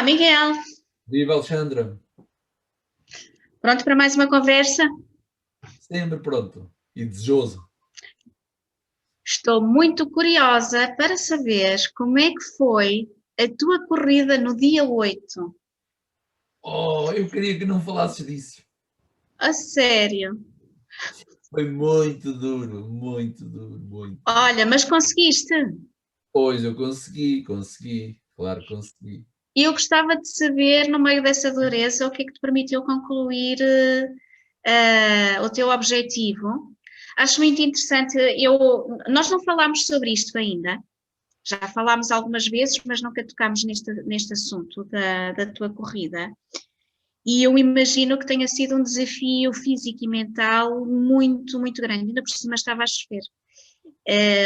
Miguel, Viva Alexandra, pronto para mais uma conversa? sempre pronto e desejoso. Estou muito curiosa para saber como é que foi a tua corrida no dia 8. Oh, eu queria que não falasses disso. A sério? Foi muito duro, muito duro, muito. Olha, mas conseguiste? Pois, eu consegui, claro que consegui. E eu gostava de saber, no meio dessa dureza, o que é que te permitiu concluir o teu objetivo. Acho muito interessante, nós não falámos sobre isto ainda, já falámos algumas vezes, mas nunca tocámos neste assunto da tua corrida. E eu imagino que tenha sido um desafio físico e mental muito, muito grande. Ainda por cima estava a chover.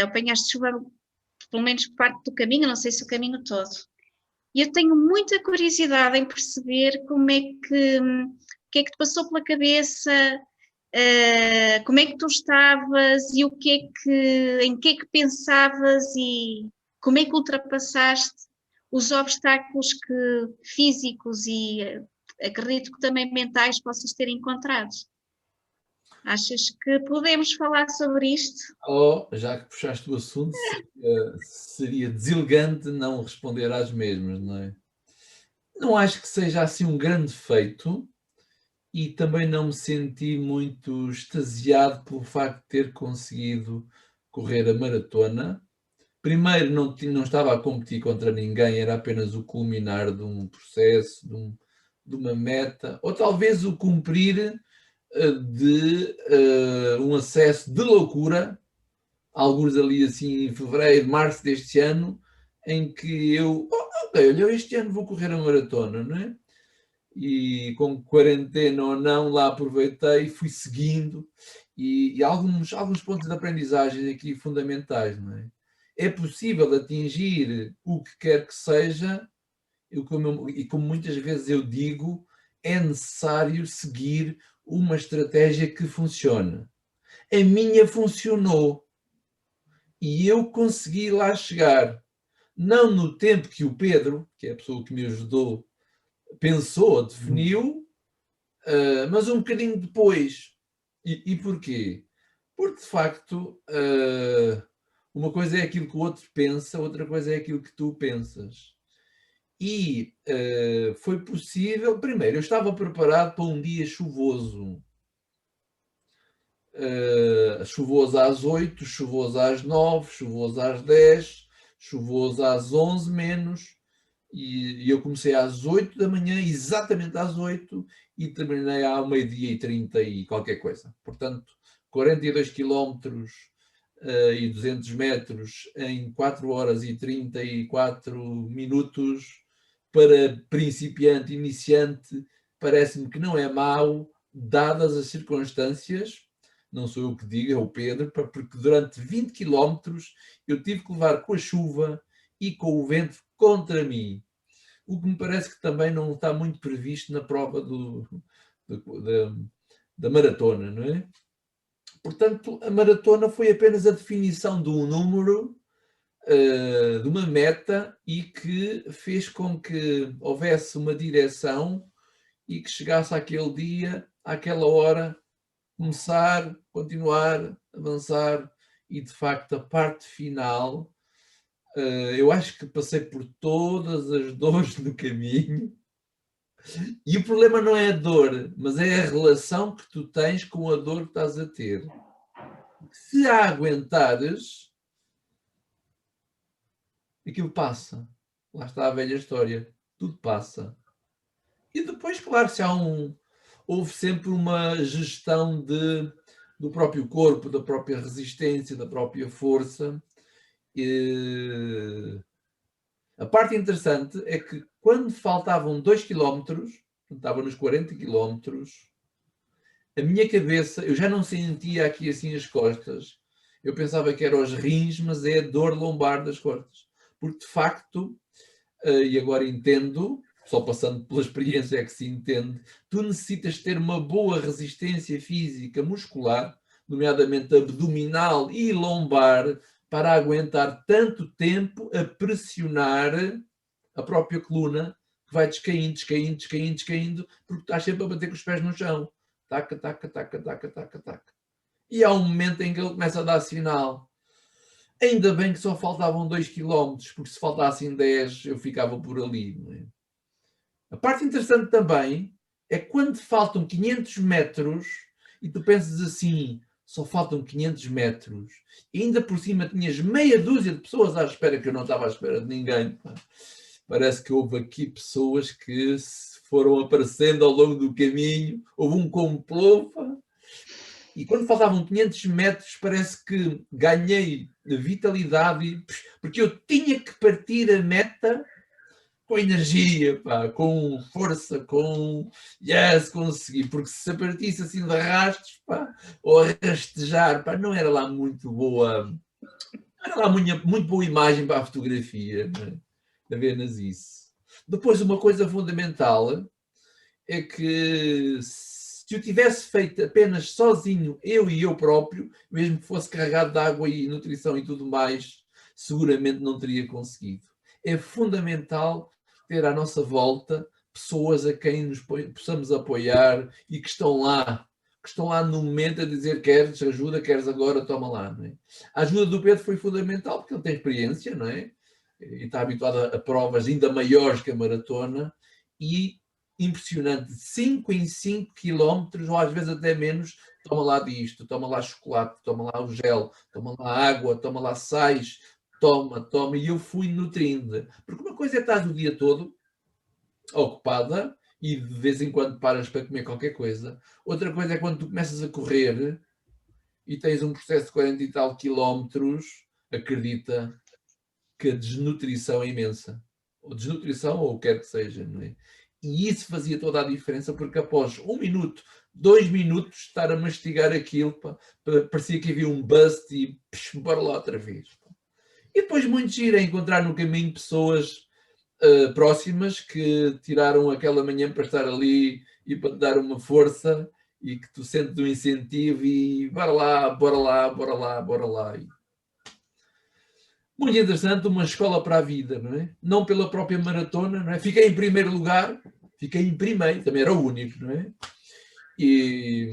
Apanhaste chuva, pelo menos parte do caminho, não sei se o caminho todo. E eu tenho muita curiosidade em perceber o que é que te passou pela cabeça, como é que tu estavas e em que é que pensavas e como é que ultrapassaste os obstáculos físicos e acredito que também mentais possas ter encontrado. Achas que podemos falar sobre isto? Oh, já que puxaste o assunto, seria deselegante não responder às mesmas, não é? Não acho que seja assim um grande feito e também não me senti muito extasiado pelo facto de ter conseguido correr a maratona. Primeiro, não estava a competir contra ninguém, era apenas o culminar de um processo, de uma meta, ou talvez o cumprir de um acesso de loucura, alguns ali assim em fevereiro, março deste ano, em que ok, olha, este ano vou correr a maratona, não é? E com quarentena ou não, lá aproveitei, fui seguindo, e alguns pontos de aprendizagem aqui fundamentais, não é? É possível atingir o que quer que seja, e como muitas vezes eu digo, é necessário seguir uma estratégia que funcione. A minha funcionou e eu consegui lá chegar. Não no tempo que o Pedro, que é a pessoa que me ajudou, pensou, definiu, mas um bocadinho depois. E porquê? Porque, de facto, uma coisa é aquilo que o outro pensa, outra coisa é aquilo que tu pensas. E foi possível. Primeiro, eu estava preparado para um dia chuvoso. Chuvoso às 8, chuvoso às 9, chuvoso às 10, chuvoso às 11 menos. E eu comecei às 8 da manhã, exatamente às 8, e terminei ao meio-dia e 30 e qualquer coisa. Portanto, 42 quilómetros e 200 metros em 4 horas e 34 minutos para principiante, iniciante, parece-me que não é mau, dadas as circunstâncias. Não sou eu que digo, é o Pedro, porque durante 20 quilómetros eu tive que levar com a chuva e com o vento contra mim. O que me parece que também não está muito previsto na prova da maratona, não é? Portanto, a maratona foi apenas a definição de um número, de uma meta, e que fez com que houvesse uma direção e que chegasse àquele dia, àquela hora, começar, continuar, avançar, e de facto a parte final, eu acho que passei por todas as dores do caminho. E o problema não é a dor, mas é a relação que tu tens com a dor que estás a ter. Se a aguentares, aquilo passa. Lá está a velha história. Tudo passa. E depois, claro, houve sempre uma gestão do próprio corpo, da própria resistência, da própria força. E a parte interessante é que quando faltavam 2 quilómetros, estava nos 40 quilómetros, a minha cabeça, eu já não sentia aqui assim as costas. Eu pensava que eram os rins, mas é a dor lombar das costas. Porque de facto, e agora entendo, só passando pela experiência é que se entende, tu necessitas ter uma boa resistência física muscular, nomeadamente abdominal e lombar, para aguentar tanto tempo a pressionar a própria coluna, que vai descaindo, descaindo, descaindo, descaindo, porque estás sempre a bater com os pés no chão. Taca, taca, taca, taca, taca, taca. E há um momento em que ele começa a dar sinal. Ainda bem que só faltavam 2 km, porque se faltassem 10 eu ficava por ali. Não é? A parte interessante também é quando faltam 500 metros e tu pensas assim, só faltam 500 metros, e ainda por cima tinhas meia dúzia de pessoas à espera, que eu não estava à espera de ninguém. Pá. Parece que houve aqui pessoas que foram aparecendo ao longo do caminho, houve um complô. Pá. E quando faltavam 500 metros, parece que ganhei vitalidade, porque eu tinha que partir a meta com energia, pá, com força, com yes, consegui, porque se a partisse assim de arrastos, pá, ou a rastejar, pá, não era lá muito boa, não era lá muito boa imagem para a fotografia, né? Apenas isso. Depois, uma coisa fundamental é que se eu tivesse feito apenas sozinho, eu e eu próprio, mesmo que fosse carregado de água e nutrição e tudo mais, seguramente não teria conseguido. É fundamental ter à nossa volta pessoas a quem nos possamos apoiar e que estão lá no momento a dizer queres ajuda, queres agora, toma lá. Não é? A ajuda do Pedro foi fundamental porque ele tem experiência, não é? E está habituado a provas ainda maiores que a maratona e impressionante, 5 em 5 quilómetros, ou às vezes até menos, toma lá disto, toma lá chocolate, toma lá o gel, toma lá água, toma lá sais, toma, e eu fui nutrindo. Porque uma coisa é estar o dia todo ocupada e de vez em quando paras para comer qualquer coisa. Outra coisa é quando tu começas a correr e tens um processo de 40 e tal quilómetros, acredita que a desnutrição é imensa. Ou desnutrição, ou o que quer que seja, não é? E isso fazia toda a diferença, porque após 1 minuto, 2 minutos, estar a mastigar aquilo, pá, parecia que havia um bust e bora lá outra vez. Pá. E depois muito giro é encontrar no caminho pessoas próximas que tiraram aquela manhã para estar ali e para te dar uma força e que tu sentes um incentivo e bora lá, bora lá, bora lá, bora lá. Muito interessante, uma escola para a vida, não é? Não pela própria maratona, não é? Fiquei em primeiro lugar, fiquei em primeiro, também era o único, não é? E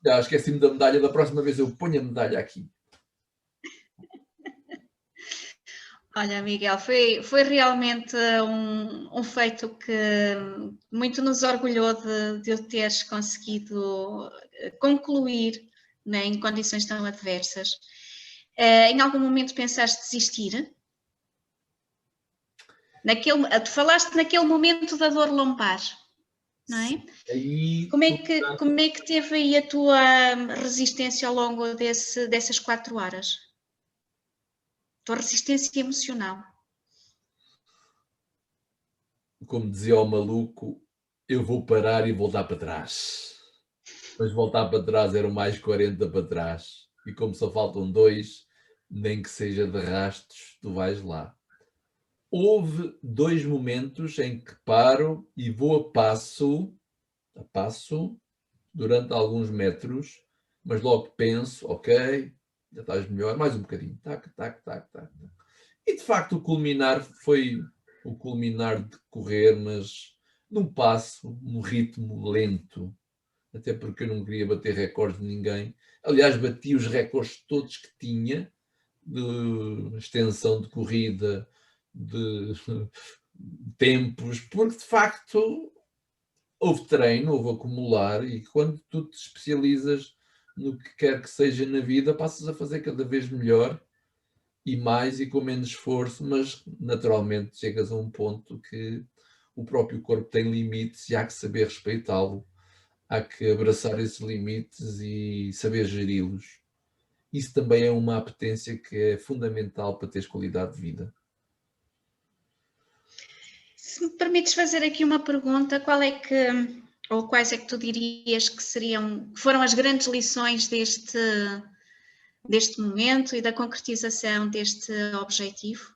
já esqueci-me da medalha, da próxima vez eu ponho a medalha aqui. Olha, Miguel, foi realmente um feito que muito nos orgulhou de eu teres conseguido concluir, né, em condições tão adversas. Em algum momento pensaste desistir? Tu falaste naquele momento da dor lombar, não é? Aí, Como é que teve aí a tua resistência ao longo dessas 4 horas? Tua resistência emocional? como dizia o maluco, eu vou parar e voltar para trás. Mas voltar para trás eram mais 40 para trás. E como só faltam 2, nem que seja de rastos, tu vais lá. Houve 2 momentos em que paro e vou a passo, durante alguns metros, mas logo penso, ok, já estás melhor, mais um bocadinho, tac, tac, tac, tac. E de facto o culminar foi o culminar de correr, mas num passo, num ritmo lento, até porque eu não queria bater recordes de ninguém. Aliás, bati os recordes todos que tinha, de extensão de corrida, de tempos, porque de facto houve treino, houve acumular, e quando tu te especializas no que quer que seja na vida, passas a fazer cada vez melhor e mais e com menos esforço, mas naturalmente chegas a um ponto que o próprio corpo tem limites e há que saber respeitá-lo, há que abraçar esses limites e saber geri-los. Isso também é uma apetência que é fundamental para teres qualidade de vida. Se me permites fazer aqui uma pergunta, ou quais é que tu dirias que foram as grandes lições deste momento e da concretização deste objetivo?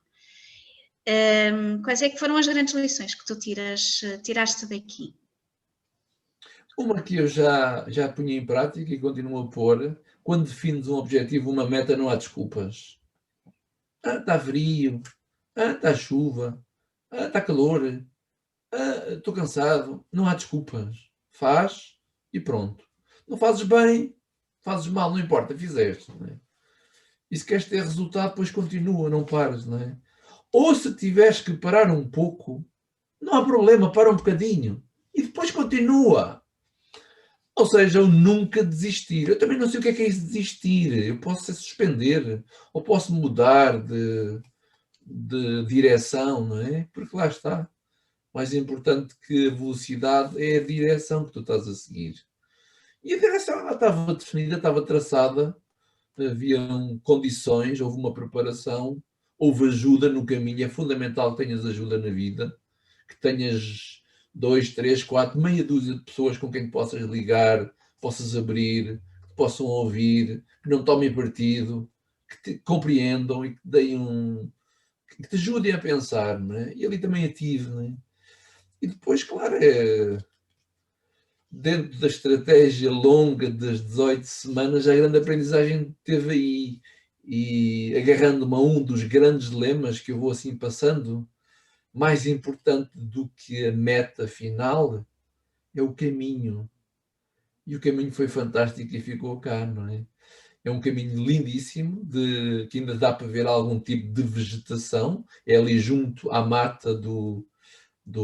Quais é que foram as grandes lições que tu tiraste daqui? Uma que eu já punha em prática e continuo a pôr: quando defines um objetivo, uma meta, não há desculpas. Está frio, está chuva, está calor. Estou cansado, não há desculpas. Faz e pronto. Não fazes bem, fazes mal, não importa, fizeste. Não é? E se queres ter resultado, depois continua, não pares. Não é? Ou se tiveres que parar um pouco, não há problema, para um bocadinho. E depois continua. Ou seja, eu nunca desistir. Eu também não sei o que é isso de desistir. Eu posso suspender, ou posso mudar de direção, não é? Porque lá está. Mais importante que a velocidade é a direção que tu estás a seguir. E a direção ela estava definida, estava traçada, haviam condições, houve uma preparação, houve ajuda no caminho. É fundamental que tenhas ajuda na vida, que tenhas 2, 3, 4, meia dúzia de pessoas com quem possas ligar, possas abrir, que possam ouvir, que não tomem partido, que te compreendam e que deem que te ajudem a pensar, não é? E ali também ativo, não é? E depois, claro, dentro da estratégia longa das 18 semanas, a grande aprendizagem teve aí. E agarrando-me a um dos grandes lemas que eu vou assim passando, mais importante do que a meta final é o caminho. E o caminho foi fantástico e ficou cá, não é? É um caminho lindíssimo, que ainda dá para ver algum tipo de vegetação. É ali junto à mata do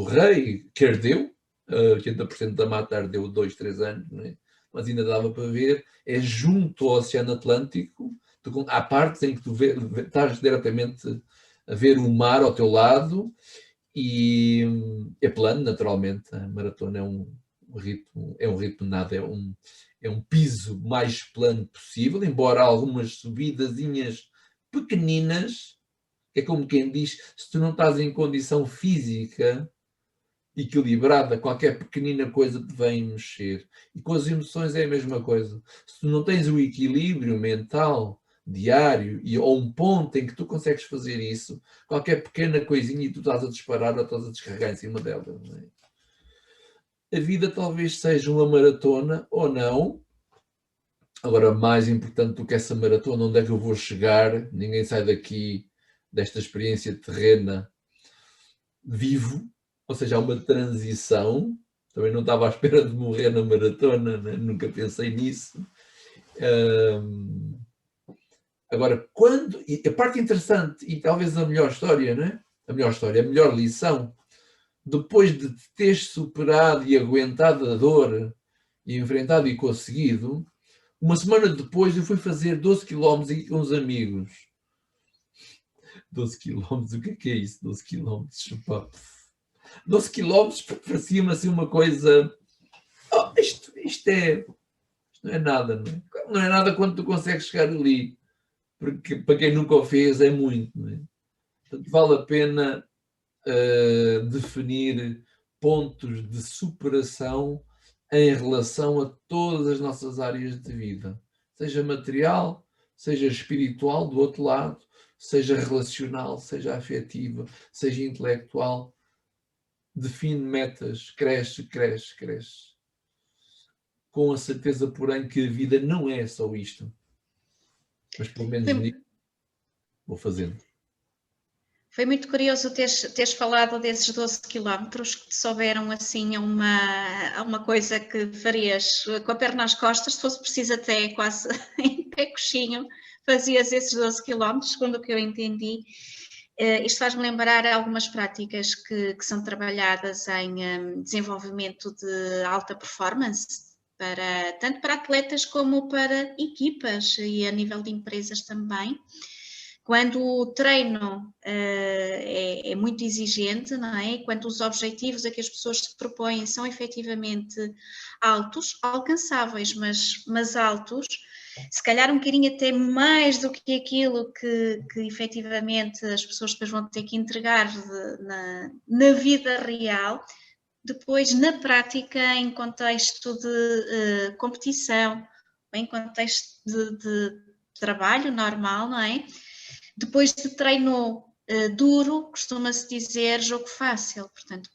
rei, que ardeu. 80% da mata ardeu 2, 3 anos, não é? Mas ainda dava para ver. É junto ao Oceano Atlântico. Há partes em que tu estás diretamente a ver o mar ao teu lado e é plano, naturalmente. A maratona é um ritmo nada, é um piso mais plano possível, embora algumas subidazinhas pequeninas, é como quem diz, se tu não estás em condição física equilibrada, qualquer pequenina coisa te vem mexer. E com as emoções é a mesma coisa. Se tu não tens o equilíbrio mental diário ou um ponto em que tu consegues fazer isso, qualquer pequena coisinha e tu estás a disparar ou estás a descarregar em cima dela. Não é? A vida talvez seja uma maratona ou não. Agora, mais importante do que essa maratona, onde é que eu vou chegar? Ninguém sai daqui desta experiência terrena vivo, ou seja, há uma transição. Também não estava à espera de morrer na maratona, né? Nunca pensei nisso. Agora, e a parte interessante, e talvez a melhor história, né? A melhor história, a melhor lição, depois de teres superado e aguentado a dor, e enfrentado e conseguido, uma semana depois eu fui fazer 12 km com uns amigos. 12 km, o que é isso? 12 km, chupa. 12 km parecia-me assim uma coisa. Oh, isto não é nada, não é? Não é nada quando tu consegues chegar ali. Porque para quem nunca o fez é muito, não é? Portanto, vale a pena definir pontos de superação em relação a todas as nossas áreas de vida. Seja material, seja espiritual, do outro lado, seja relacional, seja afetiva, seja intelectual. Define metas, cresce, cresce, cresce. Com a certeza, porém, que a vida não é só isto. Mas pelo menos nisso vou fazendo. Foi muito curioso teres falado desses 12 quilómetros que te souberam assim a uma coisa que farias com a perna nas costas, se fosse preciso até quase em pé coxinho, fazias esses 12 quilómetros, segundo o que eu entendi. Isto faz-me lembrar algumas práticas que são trabalhadas em desenvolvimento de alta performance, tanto para atletas como para equipas e a nível de empresas também. Quando o treino é muito exigente, não é? Quando os objetivos a que as pessoas se propõem são efetivamente altos, alcançáveis, mas altos, se calhar um bocadinho até mais do que aquilo que efetivamente as pessoas depois vão ter que entregar na vida real, depois na prática, em contexto de competição, em contexto de trabalho normal, não é? Depois de treino duro, costuma-se dizer jogo fácil, portanto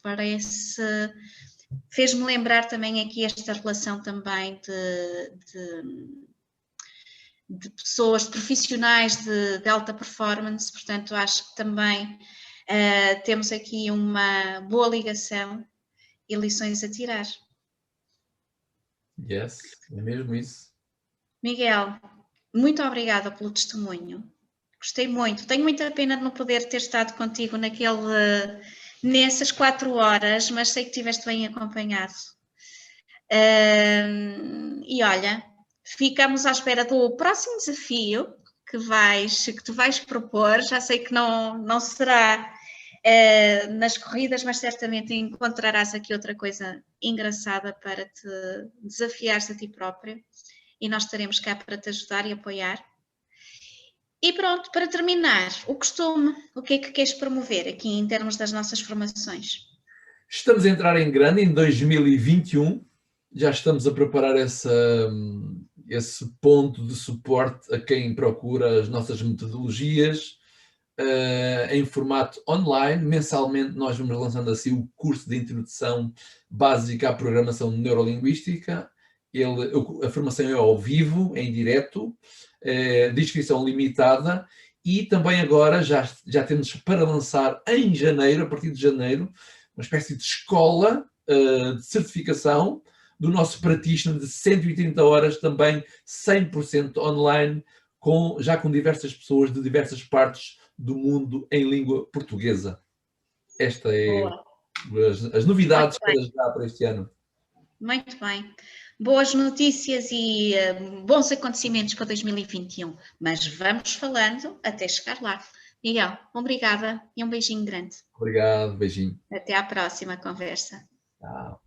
fez-me lembrar também aqui esta relação também de pessoas, de profissionais de alta performance, portanto acho que também Temos aqui uma boa ligação e lições a tirar. Yes, é mesmo isso. Miguel, muito obrigada pelo testemunho. Gostei muito. Tenho muita pena de não poder ter estado contigo nessas 4 horas, mas sei que estiveste bem acompanhado. E olha, ficamos à espera do próximo desafio que tu vais propor. Já sei que não será nas corridas, mas certamente encontrarás aqui outra coisa engraçada para te desafiares a ti próprio, e nós estaremos cá para te ajudar e apoiar. E pronto, para terminar, o costume, o que é que queres promover aqui em termos das nossas formações? Estamos a entrar em grande em 2021, já estamos a preparar esse ponto de suporte a quem procura as nossas metodologias em formato online. Mensalmente nós vamos lançando assim o curso de introdução básica à programação neurolinguística. A formação é ao vivo, em direto, de inscrição limitada, e também agora já temos para lançar em janeiro, a partir de janeiro, uma espécie de escola de certificação do nosso Practitioner de 180 horas, também 100% online, já com diversas pessoas de diversas partes do mundo em língua portuguesa. Esta é as novidades para este ano. Muito bem. Boas notícias e bons acontecimentos para 2021. Mas vamos falando até chegar lá. Miguel, obrigada e um beijinho grande. Obrigado, beijinho. Até à próxima conversa. Tchau.